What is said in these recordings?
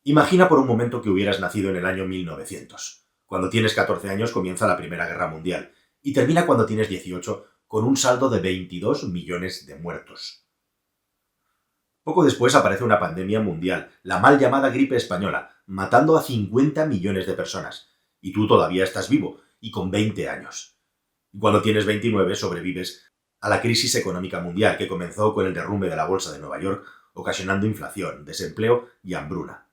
Imagina por un momento que hubieras nacido en el año 1900. Cuando tienes 14 años comienza la Primera Guerra Mundial y termina cuando tienes 18 con un saldo de 22 millones de muertos. Poco después aparece una pandemia mundial, la mal llamada gripe española, matando a 50 millones de personas. Y tú todavía estás vivo, y con 20 años. Y cuando tienes 29 sobrevives a la crisis económica mundial que comenzó con el derrumbe de la bolsa de Nueva York, ocasionando inflación, desempleo y hambruna.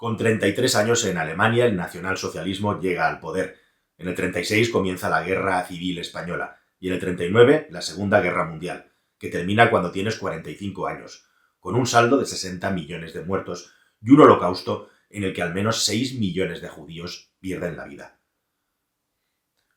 Con 33 años en Alemania el nacionalsocialismo llega al poder. En el 36 comienza la Guerra Civil Española y en el 39 la Segunda Guerra Mundial, que termina cuando tienes 45 años, con un saldo de 60 millones de muertos y un holocausto en el que al menos 6 millones de judíos pierden la vida.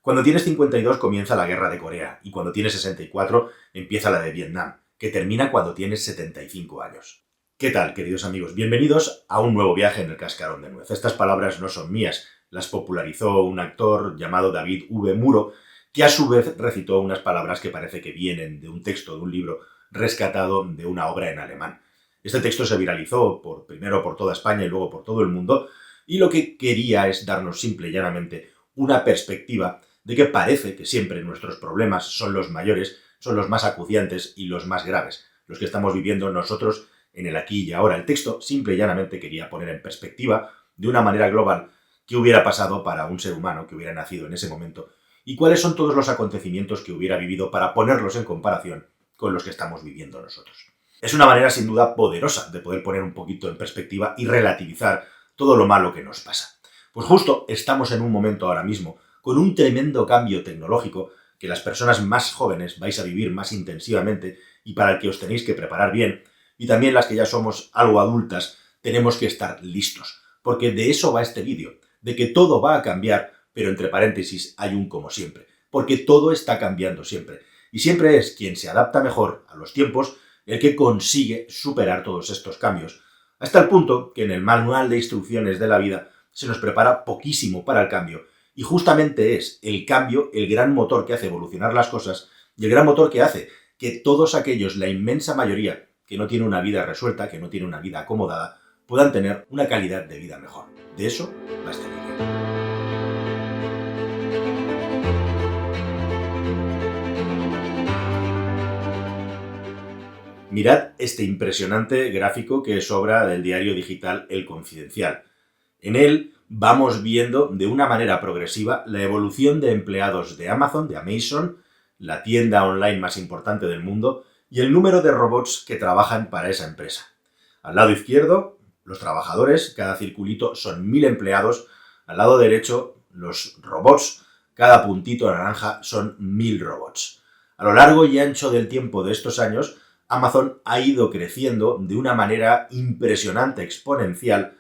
Cuando tienes 52 comienza la Guerra de Corea y cuando tienes 64 empieza la de Vietnam, que termina cuando tienes 75 años. ¿Qué tal, queridos amigos? Bienvenidos a un nuevo viaje en el cascarón de nuez. Estas palabras no son mías, las popularizó un actor llamado David V. Muro, que a su vez recitó unas palabras que parece que vienen de un texto de un libro rescatado de una obra en alemán. Este texto se viralizó primero por toda España y luego por todo el mundo, y lo que quería es darnos simple y llanamente una perspectiva de que parece que siempre nuestros problemas son los mayores, son los más acuciantes y los más graves, los que estamos viviendo nosotros en el aquí y ahora. El texto simple y llanamente quería poner en perspectiva, de una manera global, qué hubiera pasado para un ser humano que hubiera nacido en ese momento y cuáles son todos los acontecimientos que hubiera vivido para ponerlos en comparación con los que estamos viviendo nosotros. Es una manera sin duda poderosa de poder poner un poquito en perspectiva y relativizar todo lo malo que nos pasa. Pues justo estamos en un momento ahora mismo con un tremendo cambio tecnológico que las personas más jóvenes vais a vivir más intensivamente y para el que os tenéis que preparar bien, y también las que ya somos algo adultas tenemos que estar listos, porque de eso va este vídeo, de que todo va a cambiar, pero entre paréntesis hay un como siempre, porque todo está cambiando siempre, y siempre es quien se adapta mejor a los tiempos el que consigue superar todos estos cambios, hasta el punto que en el manual de instrucciones de la vida se nos prepara poquísimo para el cambio, y justamente es el cambio el gran motor que hace evolucionar las cosas y el gran motor que hace que todos aquellos, la inmensa mayoría, que no tiene una vida resuelta, que no tiene una vida acomodada, puedan tener una calidad de vida mejor. De eso va este vídeo. Mirad este impresionante gráfico que es obra del diario digital El Confidencial. En él vamos viendo de una manera progresiva la evolución de empleados de Amazon, la tienda online más importante del mundo, y el número de robots que trabajan para esa empresa. Al lado izquierdo, los trabajadores, cada circulito son 1000 empleados. Al lado derecho, los robots, cada puntito naranja son 1000 robots. A lo largo y ancho del tiempo de estos años, Amazon ha ido creciendo de una manera impresionante, exponencial,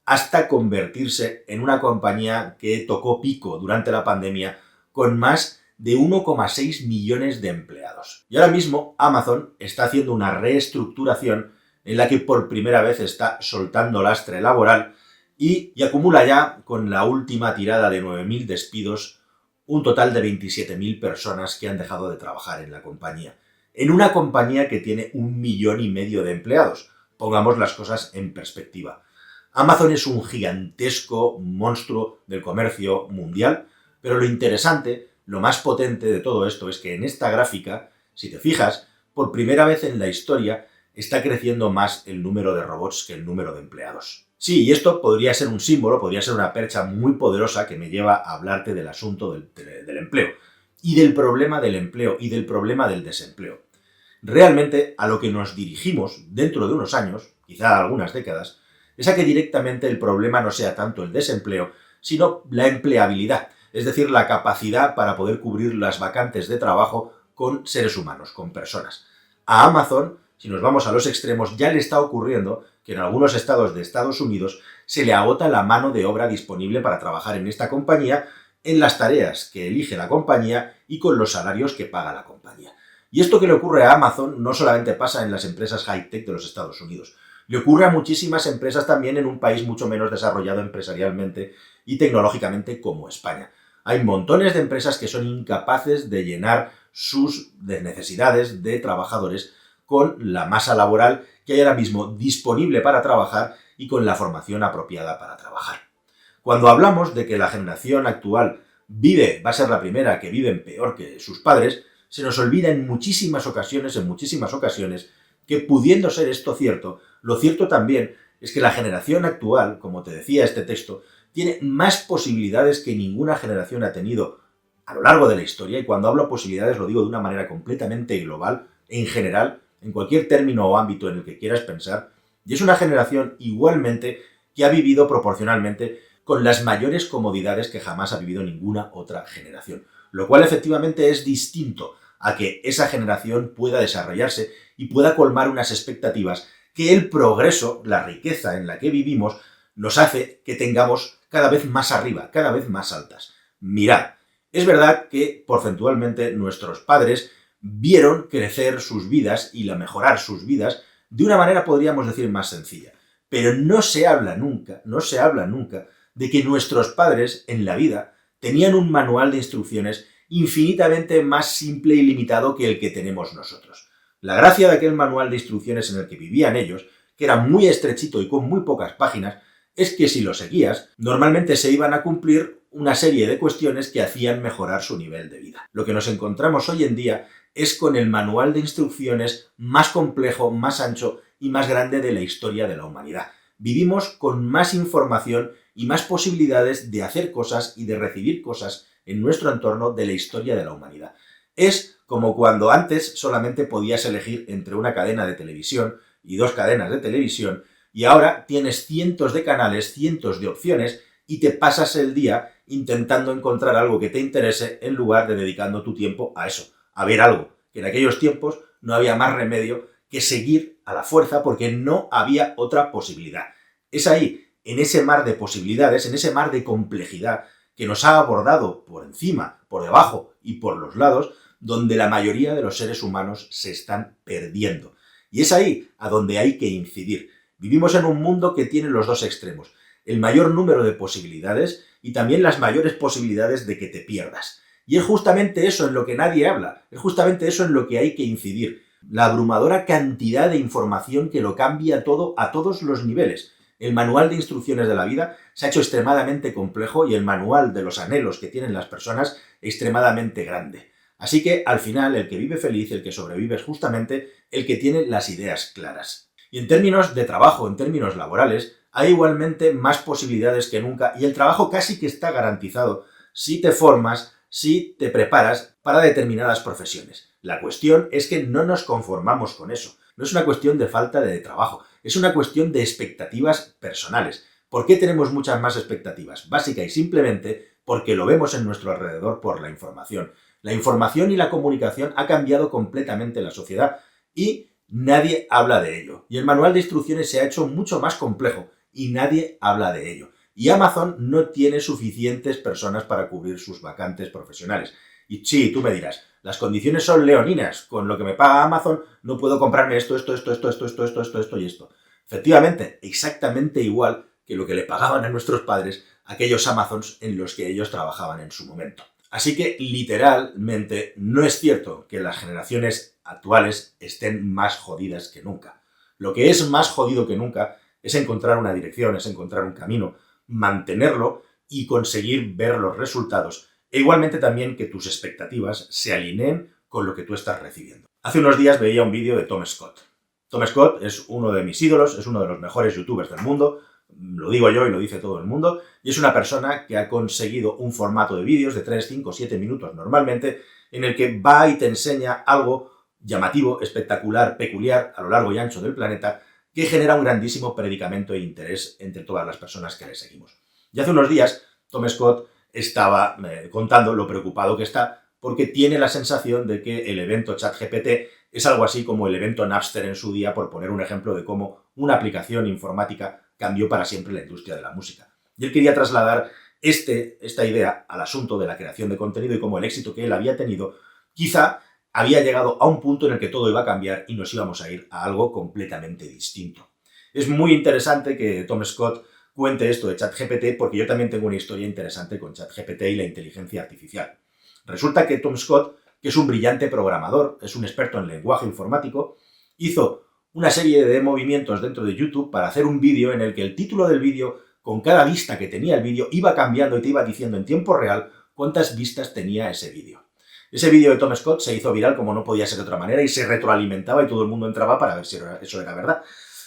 hasta convertirse en una compañía que tocó pico durante la pandemia con más de 1,6 millones de empleados. Y ahora mismo Amazon está haciendo una reestructuración en la que por primera vez está soltando lastre laboral y acumula ya, con la última tirada de 9.000 despidos, un total de 27.000 personas que han dejado de trabajar en la compañía. En una compañía que tiene 1,5 millones de empleados. Pongamos las cosas en perspectiva. Amazon es un gigantesco monstruo del comercio mundial, pero lo interesante, lo más potente de todo esto es que en esta gráfica, si te fijas, por primera vez en la historia está creciendo más el número de robots que el número de empleados. Sí, y esto podría ser un símbolo, podría ser una percha muy poderosa que me lleva a hablarte del asunto del empleo, y del problema del empleo y del problema del desempleo. Realmente a lo que nos dirigimos dentro de unos años, quizá algunas décadas, es a que directamente el problema no sea tanto el desempleo, sino la empleabilidad, es decir, la capacidad para poder cubrir las vacantes de trabajo con seres humanos, con personas. A Amazon, si nos vamos a los extremos, ya le está ocurriendo que en algunos estados de Estados Unidos se le agota la mano de obra disponible para trabajar en esta compañía, en las tareas que elige la compañía y con los salarios que paga la compañía. Y esto que le ocurre a Amazon no solamente pasa en las empresas high-tech de los Estados Unidos, le ocurre a muchísimas empresas también en un país mucho menos desarrollado empresarialmente y tecnológicamente como España. Hay montones de empresas que son incapaces de llenar sus necesidades de trabajadores con la masa laboral que hay ahora mismo disponible para trabajar y con la formación apropiada para trabajar. Cuando hablamos de que la generación actual va a ser la primera que viven peor que sus padres, se nos olvida en muchísimas ocasiones, que pudiendo ser esto cierto, lo cierto también es que la generación actual, como te decía este texto, tiene más posibilidades que ninguna generación ha tenido a lo largo de la historia, y cuando hablo posibilidades lo digo de una manera completamente global, en general, en cualquier término o ámbito en el que quieras pensar, y es una generación igualmente que ha vivido proporcionalmente con las mayores comodidades que jamás ha vivido ninguna otra generación, lo cual efectivamente es distinto a que esa generación pueda desarrollarse y pueda colmar unas expectativas que el progreso, la riqueza en la que vivimos, nos hace que tengamos cada vez más arriba, cada vez más altas. Mirad, es verdad que porcentualmente nuestros padres vieron crecer sus vidas y mejorar sus vidas de una manera, podríamos decir, más sencilla. Pero no se habla nunca de que nuestros padres en la vida tenían un manual de instrucciones infinitamente más simple y limitado que el que tenemos nosotros. La gracia de aquel manual de instrucciones en el que vivían ellos, que era muy estrechito y con muy pocas páginas, es que si lo seguías, normalmente se iban a cumplir una serie de cuestiones que hacían mejorar su nivel de vida. Lo que nos encontramos hoy en día es con el manual de instrucciones más complejo, más ancho y más grande de la historia de la humanidad. Vivimos con más información y más posibilidades de hacer cosas y de recibir cosas en nuestro entorno de la historia de la humanidad. Es como cuando antes solamente podías elegir entre una cadena de televisión y 2 cadenas de televisión, y ahora tienes cientos de canales, cientos de opciones, y te pasas el día intentando encontrar algo que te interese en lugar de dedicando tu tiempo a eso, a ver algo, que en aquellos tiempos no había más remedio que seguir a la fuerza porque no había otra posibilidad. Es ahí, en ese mar de posibilidades, en ese mar de complejidad que nos ha abordado por encima, por debajo y por los lados, donde la mayoría de los seres humanos se están perdiendo. Y es ahí a donde hay que incidir. Vivimos en un mundo que tiene los dos extremos, el mayor número de posibilidades y también las mayores posibilidades de que te pierdas. Y es justamente eso en lo que nadie habla, es justamente eso en lo que hay que incidir. La abrumadora cantidad de información que lo cambia todo a todos los niveles. El manual de instrucciones de la vida se ha hecho extremadamente complejo y el manual de los anhelos que tienen las personas extremadamente grande. Así que, al final, el que vive feliz, el que sobrevive es justamente el que tiene las ideas claras. Y en términos de trabajo, en términos laborales, hay igualmente más posibilidades que nunca y el trabajo casi que está garantizado si te formas, si te preparas para determinadas profesiones. La cuestión es que no nos conformamos con eso. No es una cuestión de falta de trabajo, es una cuestión de expectativas personales. ¿Por qué tenemos muchas más expectativas? Básica y simplemente porque lo vemos en nuestro alrededor por la información. La información y la comunicación ha cambiado completamente la sociedad y nadie habla de ello. Y el manual de instrucciones se ha hecho mucho más complejo y nadie habla de ello. Y Amazon no tiene suficientes personas para cubrir sus vacantes profesionales. Y sí, tú me dirás, las condiciones son leoninas, con lo que me paga Amazon no puedo comprarme esto y esto. Efectivamente, exactamente igual que lo que le pagaban a nuestros padres aquellos Amazons en los que ellos trabajaban en su momento. Así que, literalmente, no es cierto que las generaciones actuales estén más jodidas que nunca. Lo que es más jodido que nunca es encontrar una dirección, es encontrar un camino, mantenerlo y conseguir ver los resultados. E igualmente también que tus expectativas se alineen con lo que tú estás recibiendo. Hace unos días veía un vídeo de Tom Scott. Tom Scott es uno de mis ídolos, es uno de los mejores youtubers del mundo, lo digo yo y lo dice todo el mundo, y es una persona que ha conseguido un formato de vídeos de 3, 5, 7 minutos normalmente, en el que va y te enseña algo llamativo, espectacular, peculiar, a lo largo y ancho del planeta, que genera un grandísimo predicamento e interés entre todas las personas que le seguimos. Y hace unos días, Tom Scott estaba contando lo preocupado que está porque tiene la sensación de que el evento ChatGPT es algo así como el evento Napster en su día, por poner un ejemplo de cómo una aplicación informática cambió para siempre la industria de la música. Y él quería trasladar esta idea al asunto de la creación de contenido y cómo el éxito que él había tenido quizá había llegado a un punto en el que todo iba a cambiar y nos íbamos a ir a algo completamente distinto. Es muy interesante que Tom Scott cuente esto de ChatGPT porque yo también tengo una historia interesante con ChatGPT y la inteligencia artificial. Resulta que Tom Scott, que es un brillante programador, es un experto en lenguaje informático, hizo una serie de movimientos dentro de YouTube para hacer un vídeo en el que el título del vídeo, con cada vista que tenía el vídeo, iba cambiando y te iba diciendo en tiempo real cuántas vistas tenía ese vídeo. Ese vídeo de Tom Scott se hizo viral como no podía ser de otra manera y se retroalimentaba y todo el mundo entraba para ver si eso era verdad.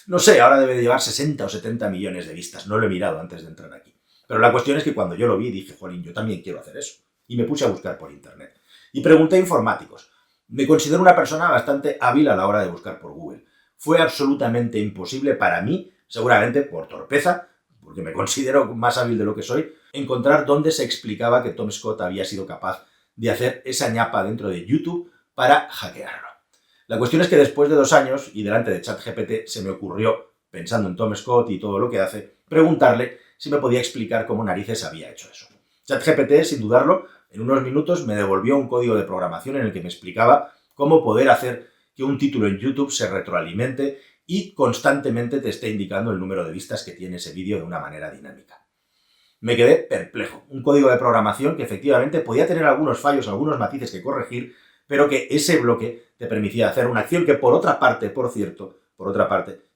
No sé, ahora debe de llevar 60 o 70 millones de vistas. No lo he mirado antes de entrar aquí. Pero la cuestión es que cuando yo lo vi dije, jolín, yo también quiero hacer eso. Y me puse a buscar por internet. Y pregunté a informáticos. Me considero una persona bastante hábil a la hora de buscar por Google. Fue absolutamente imposible para mí, seguramente por torpeza, porque me considero más hábil de lo que soy, encontrar dónde se explicaba que Tom Scott había sido capaz de hacer esa ñapa dentro de YouTube para hackearlo. La cuestión es que después de 2 años, y delante de ChatGPT, se me ocurrió, pensando en Tom Scott y todo lo que hace, preguntarle si me podía explicar cómo narices había hecho eso. ChatGPT, sin dudarlo, en unos minutos me devolvió un código de programación en el que me explicaba cómo poder hacer que un título en YouTube se retroalimente y constantemente te esté indicando el número de vistas que tiene ese vídeo de una manera dinámica. Me quedé perplejo. Un código de programación que efectivamente podía tener algunos fallos, algunos matices que corregir, pero que ese bloque te permitía hacer una acción que por otra parte,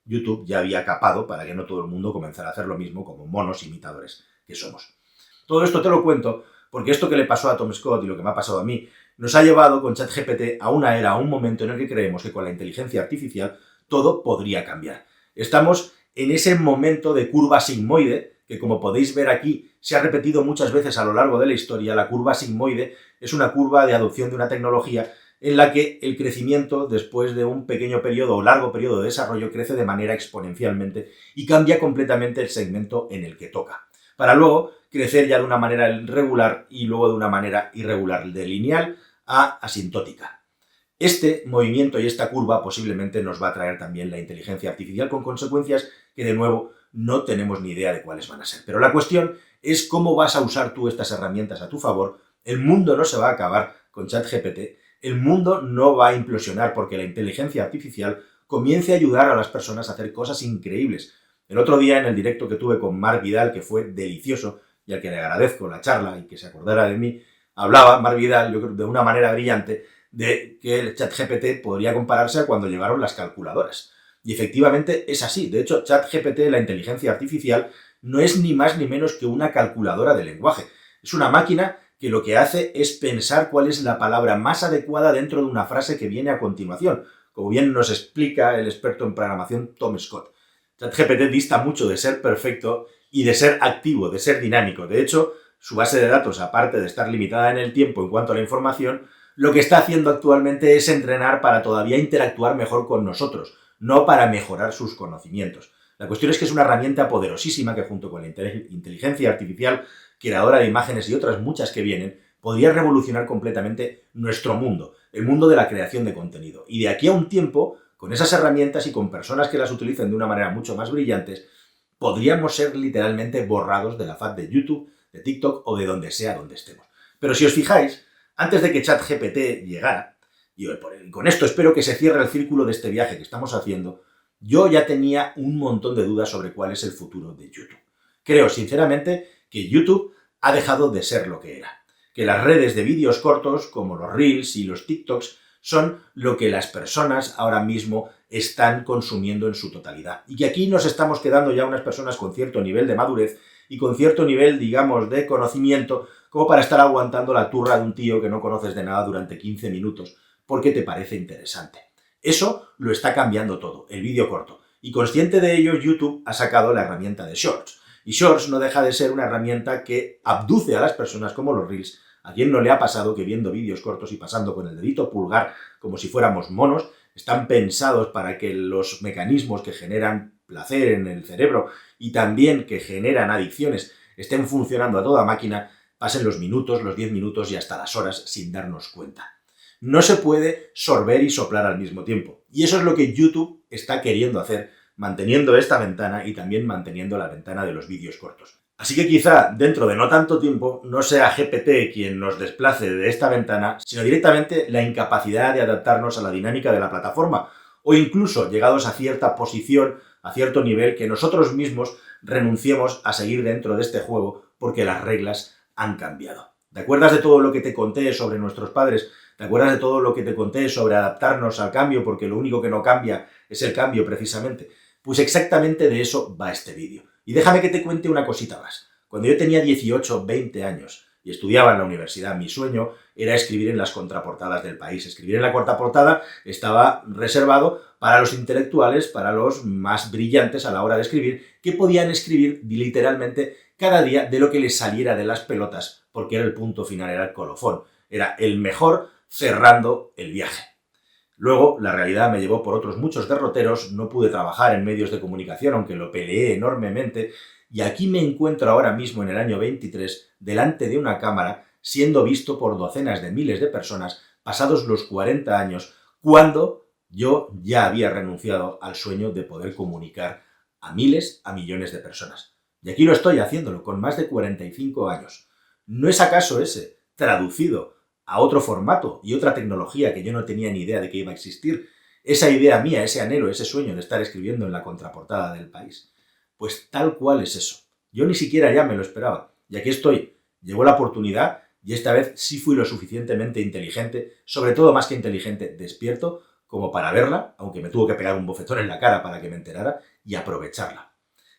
YouTube ya había capado para que no todo el mundo comenzara a hacer lo mismo como monos imitadores que somos. Todo esto te lo cuento porque esto que le pasó a Tom Scott y lo que me ha pasado a mí nos ha llevado con ChatGPT a una era, a un momento en el que creemos que con la inteligencia artificial todo podría cambiar. Estamos en ese momento de curva sigmoide que, como podéis ver aquí, se ha repetido muchas veces a lo largo de la historia. La curva sigmoide es una curva de adopción de una tecnología en la que el crecimiento, después de un pequeño periodo o largo periodo de desarrollo, crece de manera exponencialmente y cambia completamente el segmento en el que toca, para luego crecer ya de una manera regular y luego de una manera irregular, de lineal a asintótica. Este movimiento y esta curva posiblemente nos va a traer también la inteligencia artificial con consecuencias que, de nuevo, no tenemos ni idea de cuáles van a ser. Pero la cuestión es cómo vas a usar tú estas herramientas a tu favor. El mundo no se va a acabar con ChatGPT, el mundo no va a implosionar porque la inteligencia artificial comience a ayudar a las personas a hacer cosas increíbles. El otro día, en el directo que tuve con Marc Vidal, que fue delicioso y al que le agradezco la charla y que se acordara de mí, hablaba Marc Vidal, yo creo, de una manera brillante, de que el ChatGPT podría compararse a cuando llegaron las calculadoras. Y efectivamente es así. De hecho, ChatGPT, la inteligencia artificial, no es ni más ni menos que una calculadora de lenguaje. Es una máquina que lo que hace es pensar cuál es la palabra más adecuada dentro de una frase que viene a continuación, como bien nos explica el experto en programación Tom Scott. ChatGPT dista mucho de ser perfecto y de ser activo, de ser dinámico. De hecho, su base de datos, aparte de estar limitada en el tiempo en cuanto a la información, lo que está haciendo actualmente es entrenar para todavía interactuar mejor con nosotros, no para mejorar sus conocimientos. La cuestión es que es una herramienta poderosísima que, junto con la inteligencia artificial, creadora de imágenes y otras muchas que vienen, podría revolucionar completamente nuestro mundo, el mundo de la creación de contenido. Y de aquí a un tiempo, con esas herramientas y con personas que las utilicen de una manera mucho más brillantes, podríamos ser literalmente borrados de la faz de YouTube, de TikTok o de donde sea donde estemos. Pero si os fijáis, antes de que ChatGPT llegara, y con esto espero que se cierre el círculo de este viaje que estamos haciendo, yo ya tenía un montón de dudas sobre cuál es el futuro de YouTube. Creo, sinceramente, que YouTube ha dejado de ser lo que era. Que las redes de vídeos cortos, como los Reels y los TikToks, son lo que las personas ahora mismo están consumiendo en su totalidad. Y que aquí nos estamos quedando ya unas personas con cierto nivel de madurez y con cierto nivel, digamos, de conocimiento, como para estar aguantando la turra de un tío que no conoces de nada durante 15 minutos, porque te parece interesante. Eso lo está cambiando todo, el vídeo corto. Y consciente de ello, YouTube ha sacado la herramienta de Shorts. Y Shorts no deja de ser una herramienta que abduce a las personas como los Reels. ¿A quién no le ha pasado que viendo vídeos cortos y pasando con el dedito pulgar como si fuéramos monos, están pensados para que los mecanismos que generan placer en el cerebro y también que generan adicciones estén funcionando a toda máquina, pasen los minutos, los 10 minutos y hasta las horas sin darnos cuenta? No se puede sorber y soplar al mismo tiempo. Y eso es lo que YouTube está queriendo hacer, manteniendo esta ventana y también manteniendo la ventana de los vídeos cortos. Así que quizá dentro de no tanto tiempo no sea GPT quien nos desplace de esta ventana, sino directamente la incapacidad de adaptarnos a la dinámica de la plataforma, o incluso, llegados a cierta posición, a cierto nivel, que nosotros mismos renunciemos a seguir dentro de este juego porque las reglas han cambiado. ¿Te acuerdas de todo lo que te conté sobre nuestros padres ¿Te acuerdas de todo lo que te conté sobre adaptarnos al cambio porque lo único que no cambia es el cambio precisamente? Pues exactamente de eso va este vídeo. Y déjame que te cuente una cosita más. Cuando yo tenía 18, 20 años y estudiaba en la universidad, mi sueño era escribir en las contraportadas del país. Escribir en la contraportada estaba reservado para los intelectuales, para los más brillantes a la hora de escribir, que podían escribir literalmente cada día de lo que les saliera de las pelotas, porque era el punto final, era el colofón. Era el mejor cerrando el viaje. Luego, la realidad me llevó por otros muchos derroteros, no pude trabajar en medios de comunicación, aunque lo peleé enormemente, y aquí me encuentro ahora mismo en el año 23, delante de una cámara, siendo visto por docenas de miles de personas, pasados los 40 años, cuando yo ya había renunciado al sueño de poder comunicar a miles, a millones de personas. Y aquí lo estoy haciéndolo, con más de 45 años. ¿No es acaso ese, traducido a otro formato y otra tecnología que yo no tenía ni idea de que iba a existir, esa idea mía, ese anhelo, ese sueño de estar escribiendo en la contraportada del país? Pues tal cual es eso. Yo ni siquiera ya me lo esperaba. Y aquí estoy. Llegó la oportunidad y esta vez sí fui lo suficientemente inteligente, sobre todo más que inteligente, despierto, como para verla, aunque me tuvo que pegar un bofetón en la cara para que me enterara, y aprovecharla.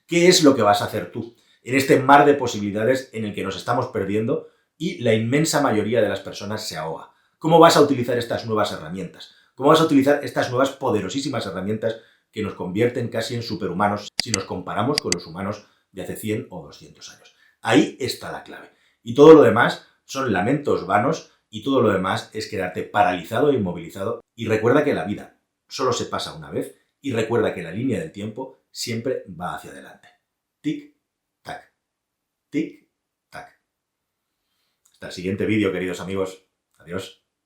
¿Qué es lo que vas a hacer tú en este mar de posibilidades en el que nos estamos perdiendo y la inmensa mayoría de las personas se ahoga? ¿Cómo vas a utilizar estas nuevas herramientas? ¿Cómo vas a utilizar estas nuevas poderosísimas herramientas que nos convierten casi en superhumanos si nos comparamos con los humanos de hace 100 o 200 años? Ahí está la clave. Y todo lo demás son lamentos vanos y todo lo demás es quedarte paralizado e inmovilizado. Y recuerda que la vida solo se pasa una vez y recuerda que la línea del tiempo siempre va hacia adelante. Tic, tac, tic, tac. Hasta el siguiente vídeo, queridos amigos. Adiós.